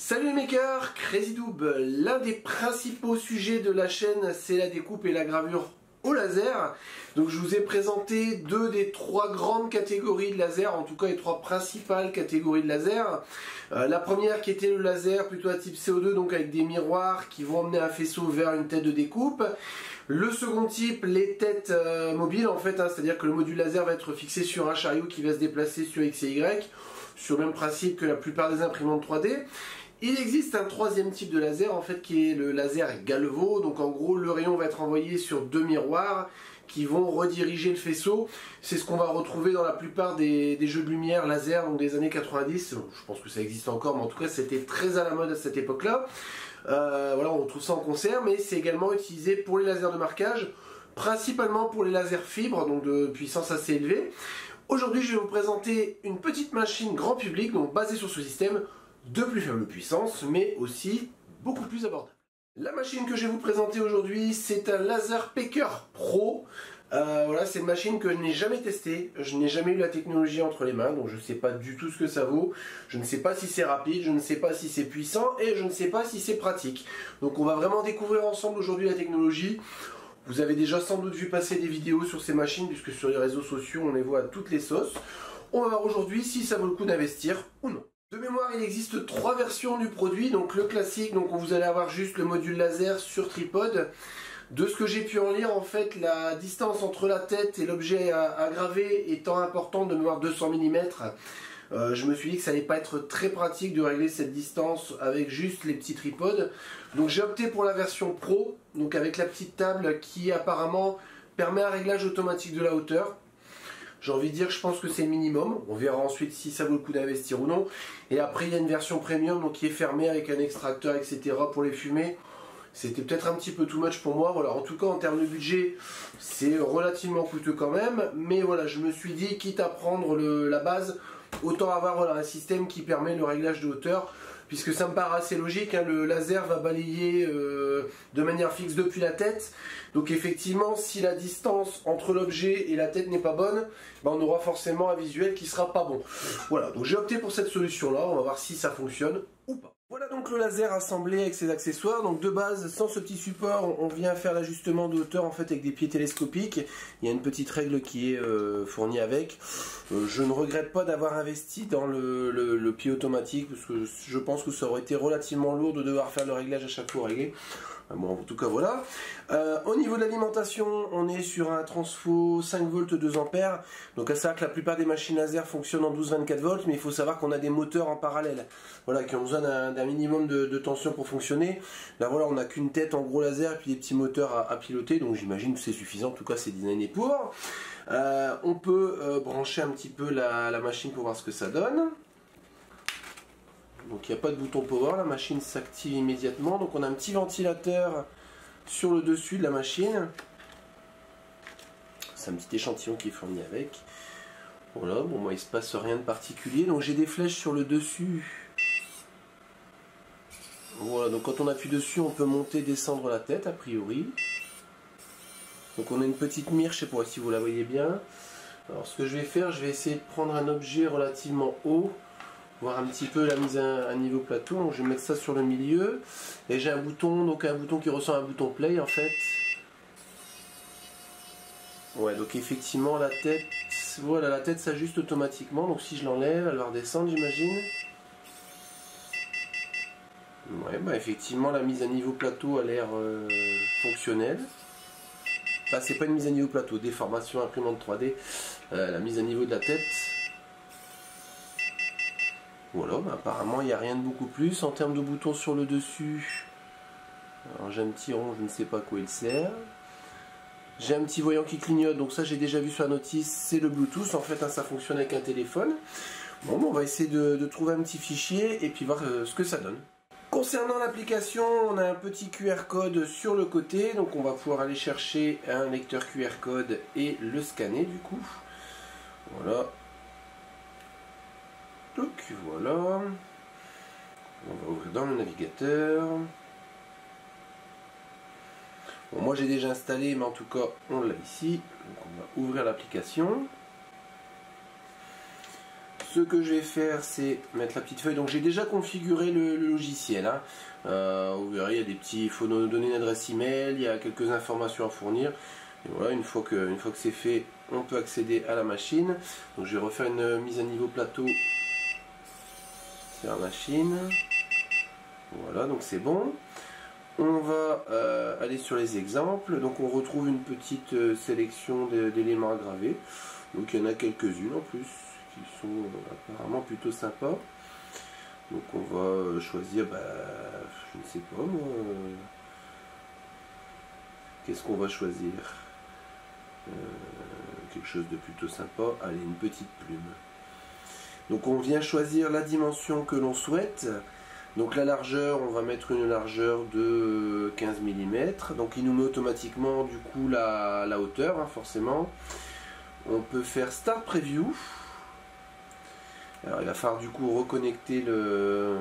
Salut les makers, CrazyDoob. L'un des principaux sujets de la chaîne, c'est la découpe et la gravure au laser. Donc je vous ai présenté deux des trois grandes catégories de laser, en tout cas les trois principales catégories de laser. La première qui était le laser plutôt à type CO2, donc avec des miroirs qui vont emmener un faisceau vers une tête de découpe. Le second type, les têtes mobiles en fait, c'est-à-dire que le module laser va être fixé sur un chariot qui va se déplacer sur X et Y, sur le même principe que la plupart des imprimantes 3D. Il existe un troisième type de laser en fait qui est le laser galvo, donc en gros le rayon va être envoyé sur deux miroirs qui vont rediriger le faisceau. C'est ce qu'on va retrouver dans la plupart des jeux de lumière laser donc des années 90, je pense que ça existe encore mais en tout cas c'était très à la mode à cette époque là. Voilà, on retrouve ça en concert, mais c'est également utilisé pour les lasers de marquage, principalement pour les lasers fibres, donc de puissance assez élevée. Aujourd'hui je vais vous présenter une petite machine grand public, donc basée sur ce système, de plus faible puissance, mais aussi beaucoup plus abordable. La machine que je vais vous présenter aujourd'hui, c'est un Laserpeaker Pro. Voilà, c'est une machine que je n'ai jamais testée, je n'ai jamais eu la technologie entre les mains, donc je ne sais pas du tout ce que ça vaut, je ne sais pas si c'est rapide, je ne sais pas si c'est puissant, et je ne sais pas si c'est pratique. Donc on va vraiment découvrir ensemble aujourd'hui la technologie. Vous avez déjà sans doute vu passer des vidéos sur ces machines, puisque sur les réseaux sociaux on les voit à toutes les sauces. On va voir aujourd'hui si ça vaut le coup d'investir ou non. De mémoire, il existe trois versions du produit, donc le classique, donc vous allez avoir juste le module laser sur tripode. De ce que j'ai pu en lire, en fait, la distance entre la tête et l'objet à graver étant importante, de mémoire 200 mm, je me suis dit que ça allait pas être très pratique de régler cette distance avec juste les petits tripodes. Donc j'ai opté pour la version Pro, donc avec la petite table qui apparemment permet un réglage automatique de la hauteur. J'ai envie de dire, je pense que c'est le minimum. On verra ensuite si ça vaut le coup d'investir ou non. Et après, il y a une version premium donc qui est fermée avec un extracteur, etc. pour les fumées. C'était peut-être un petit peu too much pour moi. Voilà, en tout cas, en termes de budget, c'est relativement coûteux quand même. Mais voilà, je me suis dit, quitte à prendre la base, autant avoir voilà, un système qui permet le réglage de hauteur. Puisque ça me paraît assez logique, hein, le laser va balayer de manière fixe depuis la tête. Donc effectivement, si la distance entre l'objet et la tête n'est pas bonne, ben on aura forcément un visuel qui sera pas bon. Voilà, donc j'ai opté pour cette solution-là, on va voir si ça fonctionne ou pas. Voilà donc le laser assemblé avec ses accessoires. Donc de base, sans ce petit support, on vient faire l'ajustement de hauteur en fait avec des pieds télescopiques. Il y a une petite règle qui est fournie avec. Je ne regrette pas d'avoir investi dans le pied automatique parce que je pense que ça aurait été relativement lourd de devoir faire le réglage à chaque fois réglé. Bon, en tout cas voilà. Au niveau de l'alimentation, on est sur un transfo 5 volts 2 ampères. Donc à savoir que la plupart des machines laser fonctionnent en 12-24 volts, mais il faut savoir qu'on a des moteurs en parallèle, voilà, qui ont besoin d'un minimum de tension pour fonctionner. Là voilà, on n'a qu'une tête en gros laser et puis des petits moteurs à piloter, donc j'imagine que c'est suffisant. En tout cas, c'est designé pour. On peut brancher un petit peu la machine pour voir ce que ça donne. Donc il n'y a pas de bouton power, la machine s'active immédiatement. Donc on a un petit ventilateur sur le dessus de la machine. C'est un petit échantillon qui est fourni avec. Voilà, bon moi il se passe rien de particulier. Donc j'ai des flèches sur le dessus. Voilà, donc quand on appuie dessus, on peut monter, descendre la tête a priori. Donc on a une petite mire, je sais pas si vous la voyez bien. Alors ce que je vais faire, je vais essayer de prendre un objet relativement haut, voir un petit peu la mise à niveau plateau. Donc je vais mettre ça sur le milieu et j'ai un bouton, donc un bouton qui ressemble à un bouton play en fait. Ouais, donc effectivement la tête, voilà, la tête s'ajuste automatiquement. Donc si je l'enlève, elle va redescendre, j'imagine. Ouais, bah effectivement la mise à niveau plateau a l'air fonctionnelle. Enfin, c'est pas une mise à niveau plateau, déformation imprimante 3D, la mise à niveau de la tête. Voilà, bah apparemment il n'y a rien de beaucoup plus. En termes de boutons sur le dessus, alors j'ai un petit rond, je ne sais pas à quoi il sert. J'ai un petit voyant qui clignote, donc ça j'ai déjà vu sur la notice, c'est le Bluetooth. En fait, hein, ça fonctionne avec un téléphone. Bon, on va essayer de trouver un petit fichier et puis voir ce que ça donne. Concernant l'application, on a un petit QR code sur le côté, donc on va pouvoir aller chercher un lecteur QR code et le scanner du coup. Voilà. Donc voilà. On va ouvrir dans le navigateur. Bon, moi j'ai déjà installé, mais en tout cas on l'a ici. Donc on va ouvrir l'application. ce que je vais faire, c'est mettre la petite feuille. Donc j'ai déjà configuré le logiciel. Hein. Vous verrez, il y a des petits, il faut nous donner une adresse email, il y a quelques informations à fournir. Et voilà, une fois que c'est fait, on peut accéder à la machine. Donc je vais refaire une mise à niveau plateau sur la machine. Voilà, donc c'est bon. On va aller sur les exemples. Donc on retrouve une petite sélection d'éléments à graver. Donc il y en a quelques-unes en plus qui sont apparemment plutôt sympas. Donc on va choisir, je ne sais pas moi, qu'est-ce qu'on va choisir, quelque chose de plutôt sympa. Allez, une petite plume. Donc on vient choisir la dimension que l'on souhaite. Donc la largeur, on va mettre une largeur de 15 mm. Donc il nous met automatiquement du coup la hauteur, hein, forcément. On peut faire Start Preview. Alors il va falloir du coup reconnecter le...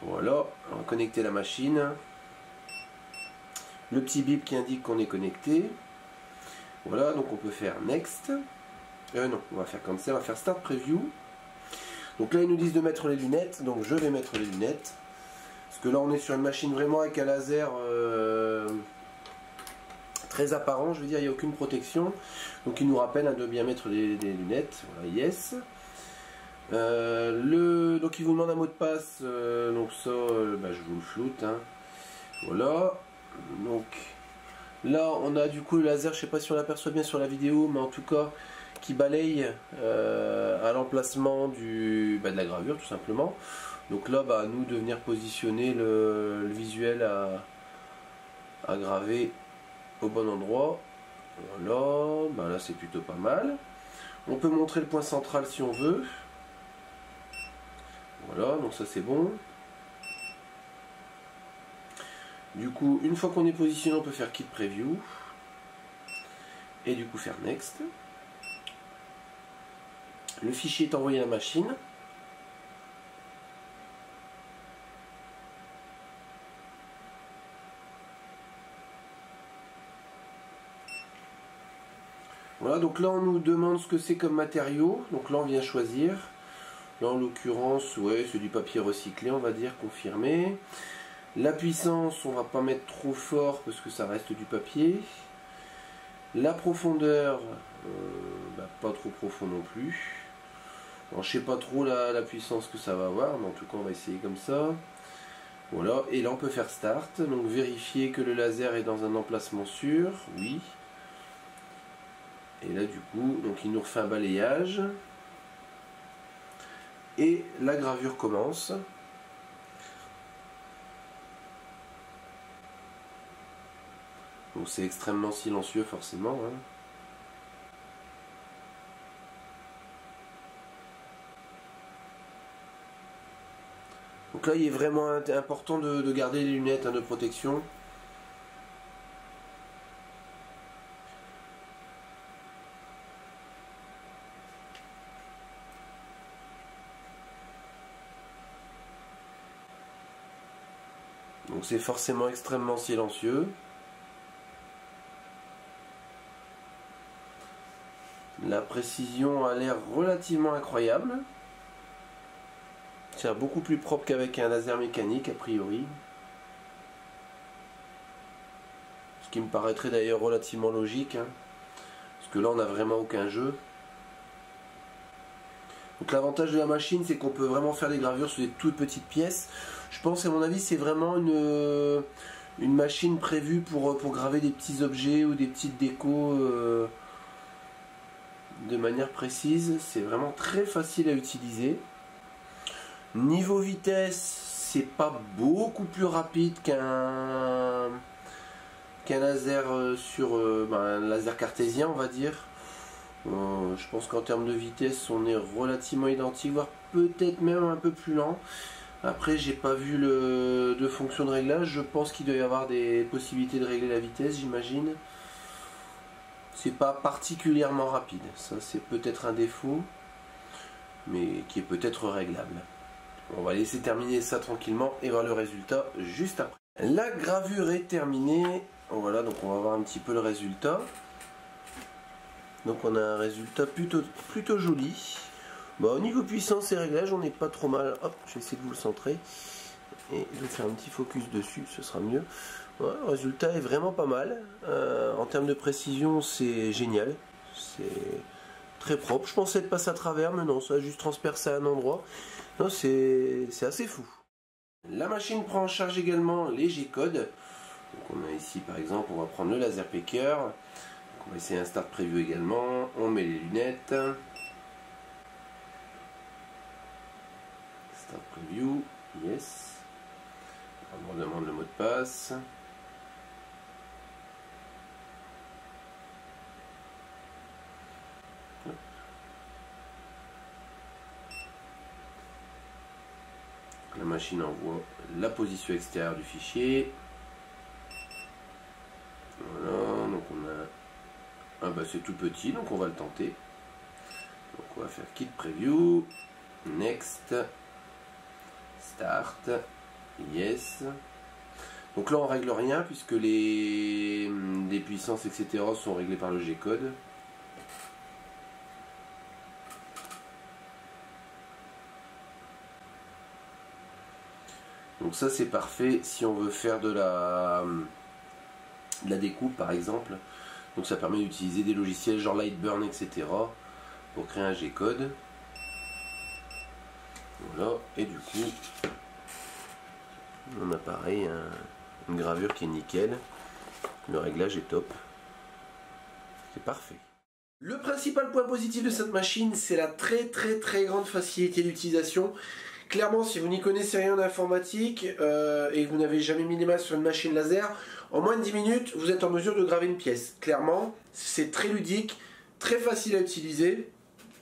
Voilà, on va connecter la machine. Le petit bip qui indique qu'on est connecté. Voilà, donc on peut faire Next. Non, on va faire comme ça, on va faire Start Preview. Donc là ils nous disent de mettre les lunettes, donc je vais mettre les lunettes. Parce que là on est sur une machine vraiment avec un laser très apparent, je veux dire, il n'y a aucune protection. Donc il nous rappelle, hein, de bien mettre les lunettes. Voilà, yes. Donc il vous demande un mot de passe, donc ça je vous le floute. Hein. Voilà. Donc là on a du coup le laser, je sais pas si on l'aperçoit bien sur la vidéo, mais en tout cas qui balaye à l'emplacement de la gravure tout simplement. Donc là à nous de venir positionner le visuel à graver au bon endroit. Voilà, là c'est plutôt pas mal. On peut montrer le point central si on veut. Voilà, donc ça c'est bon. Du coup, une fois qu'on est positionné, on peut faire Kit Preview. Et du coup faire Next. Le fichier est envoyé à la machine. Voilà, donc là on nous demande ce que c'est comme matériau. Donc là on vient choisir. Là en l'occurrence, ouais, c'est du papier recyclé, on va dire, confirmé. La puissance, on va pas mettre trop fort parce que ça reste du papier. La profondeur, pas trop profond non plus. Alors, je sais pas trop la puissance que ça va avoir, mais en tout cas on va essayer comme ça. Voilà, et là on peut faire Start, donc vérifier que le laser est dans un emplacement sûr, oui. Et là du coup, donc il nous refait un balayage. Et la gravure commence. Donc c'est extrêmement silencieux forcément. Hein. Donc là il est vraiment important de garder les lunettes, hein, de protection. Donc c'est forcément extrêmement silencieux. La précision a l'air relativement incroyable. C'est beaucoup plus propre qu'avec un laser mécanique a priori. Ce qui me paraîtrait d'ailleurs relativement logique. Hein, parce que là on n'a vraiment aucun jeu. Donc l'avantage de la machine, c'est qu'on peut vraiment faire des gravures sur des toutes petites pièces. Je pense, à mon avis, c'est vraiment une machine prévue pour graver des petits objets ou des petites décos de manière précise. C'est vraiment très facile à utiliser. Niveau vitesse, c'est pas beaucoup plus rapide qu'un laser un laser cartésien, on va dire. Je pense qu'en termes de vitesse, on est relativement identique, voire peut-être même un peu plus lent. Après, j'ai pas vu de fonction de réglage. Je pense qu'il doit y avoir des possibilités de régler la vitesse, j'imagine. C'est pas particulièrement rapide. Ça, c'est peut-être un défaut, mais qui est peut-être réglable. On va laisser terminer ça tranquillement et voir le résultat juste après. La gravure est terminée. Voilà, donc on va voir un petit peu le résultat. Donc on a un résultat plutôt joli. Bon, au niveau puissance et réglage, on n'est pas trop mal. Hop, je vais essayer de vous le centrer. Et de faire un petit focus dessus, ce sera mieux. Ouais, le résultat est vraiment pas mal. En termes de précision, c'est génial. C'est très propre. Je pensais être passé à travers, mais non, ça a juste transpercé à un endroit. Non, c'est assez fou. La machine prend en charge également les G-codes. Donc on a ici par exemple, on va prendre le laser picker. On va essayer un start preview également. On met les lunettes. Start preview, yes. On me demande le mot de passe. La machine envoie la position extérieure du fichier. Voilà, donc on a... Ah bah c'est tout petit, donc on va le tenter. Donc on va faire Kit Preview, Next, Start, Yes. Donc là on règle rien puisque les puissances etc sont réglées par le G-code. Donc ça c'est parfait si on veut faire de la découpe par exemple. Donc ça permet d'utiliser des logiciels genre Lightburn etc. pour créer un G-code. Voilà, et du coup on a pareil une gravure qui est nickel. Le réglage est top. C'est parfait. Le principal point positif de cette machine, c'est la très grande facilité d'utilisation. Clairement, si vous n'y connaissez rien en informatique et que vous n'avez jamais mis les mains sur une machine laser, en moins de 10 minutes, vous êtes en mesure de graver une pièce. Clairement, c'est très ludique, très facile à utiliser.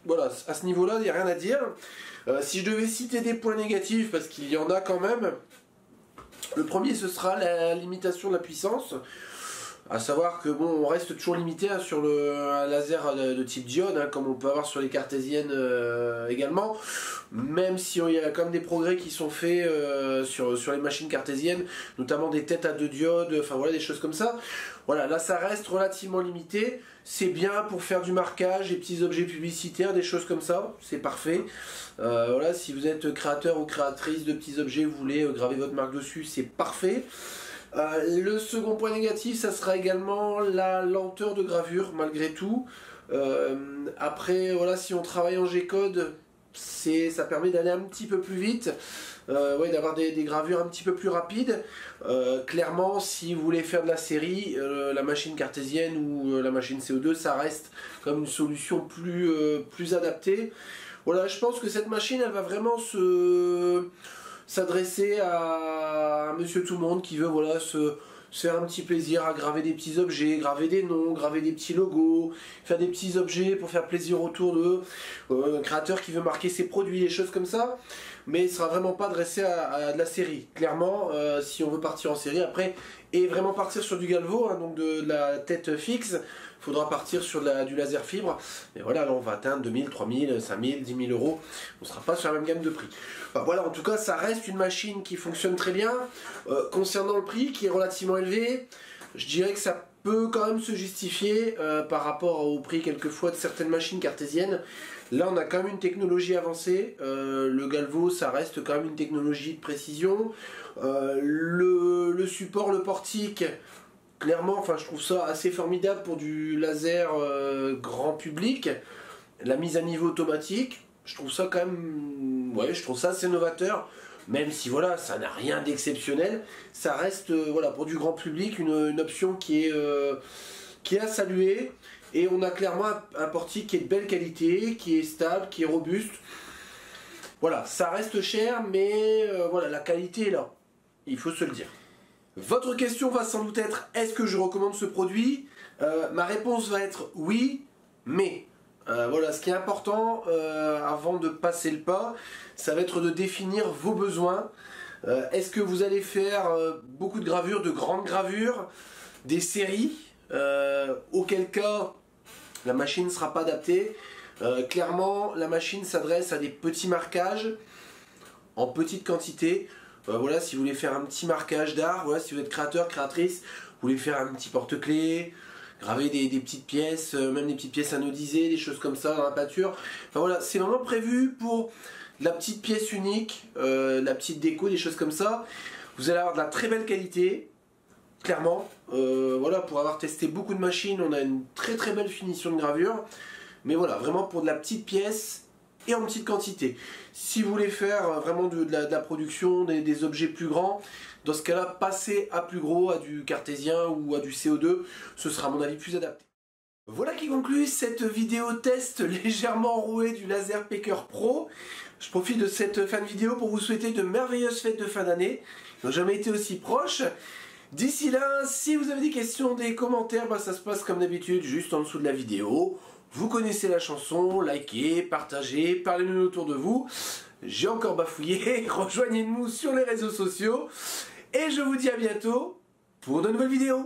Voilà, à ce niveau-là, il n'y a rien à dire. Si je devais citer des points négatifs, parce qu'il y en a quand même, le premier, ce sera la limitation de la puissance. À savoir que bon, on reste toujours limité sur un laser de type diode, hein, comme on peut avoir sur les cartésiennes également. Même si il y a quand même des progrès qui sont faits sur les machines cartésiennes, notamment des têtes à 2 diodes, enfin voilà, des choses comme ça. Voilà, là ça reste relativement limité. C'est bien pour faire du marquage, des petits objets publicitaires, des choses comme ça, c'est parfait. Voilà, si vous êtes créateur ou créatrice de petits objets, vous voulez graver votre marque dessus, c'est parfait. Le second point négatif, ça sera également la lenteur de gravure, malgré tout. Après, voilà, si on travaille en G-code, ça permet d'aller un petit peu plus vite, ouais, d'avoir des gravures un petit peu plus rapides. Clairement, si vous voulez faire de la série, la machine cartésienne ou la machine CO2, ça reste comme une solution plus adaptée. Voilà, je pense que cette machine, elle va vraiment s'adresser à monsieur tout le monde qui veut voilà, se faire un petit plaisir à graver des petits objets, graver des noms, graver des petits logos, faire des petits objets pour faire plaisir autour d'eux, un créateur qui veut marquer ses produits, des choses comme ça, mais il ne sera vraiment pas adressé à de la série. Clairement, si on veut partir en série après, et vraiment partir sur du galvo, hein, donc de la tête fixe, il faudra partir sur du laser fibre. Et voilà, là on va atteindre 2000, 3000, 5000, 10 000 euros. On ne sera pas sur la même gamme de prix. Enfin, voilà, en tout cas, ça reste une machine qui fonctionne très bien. Concernant le prix, qui est relativement élevé, je dirais que ça peut quand même se justifier par rapport au prix quelquefois de certaines machines cartésiennes. Là, on a quand même une technologie avancée. Le galvo, ça reste quand même une technologie de précision. Le support, le portique, clairement, enfin, je trouve ça assez formidable pour du laser grand public. La mise à niveau automatique, je trouve ça quand même, ouais, je trouve ça assez novateur. Même si voilà, ça n'a rien d'exceptionnel, ça reste voilà, pour du grand public une option qui est à saluer. Et on a clairement un portique qui est de belle qualité, qui est stable, qui est robuste. Voilà, ça reste cher, mais voilà, la qualité est là. Il faut se le dire. Votre question va sans doute être, est-ce que je recommande ce produit? Ma réponse va être oui, mais... voilà, ce qui est important avant de passer le pas, ça va être de définir vos besoins. Est-ce que vous allez faire beaucoup de gravures, de grandes gravures, des séries, auquel cas la machine ne sera pas adaptée. Clairement, la machine s'adresse à des petits marquages en petite quantité. Voilà, si vous voulez faire un petit marquage d'art, voilà, si vous êtes créateur, créatrice, vous voulez faire un petit porte-clés, graver des petites pièces, même des petites pièces anodisées, des choses comme ça dans la peinture. Enfin voilà, c'est vraiment prévu pour la petite pièce unique, la petite déco, des choses comme ça. Vous allez avoir de la très belle qualité, clairement. Voilà, pour avoir testé beaucoup de machines, on a une très très belle finition de gravure. Mais voilà, vraiment pour de la petite pièce et en petite quantité. Si vous voulez faire vraiment de la production, des objets plus grands, dans ce cas-là, passez à plus gros, à du cartésien ou à du CO2, ce sera à mon avis plus adapté. Voilà qui conclut cette vidéo test légèrement enrouée du LaserPaker Pro. Je profite de cette fin de vidéo pour vous souhaiter de merveilleuses fêtes de fin d'année, qui n'ont jamais été aussi proches. D'ici là, si vous avez des questions, des commentaires, ça se passe comme d'habitude, juste en dessous de la vidéo. Vous connaissez la chanson, likez, partagez, parlez-nous autour de vous. J'ai encore bafouillé, rejoignez-nous sur les réseaux sociaux. Et je vous dis à bientôt pour de nouvelles vidéos.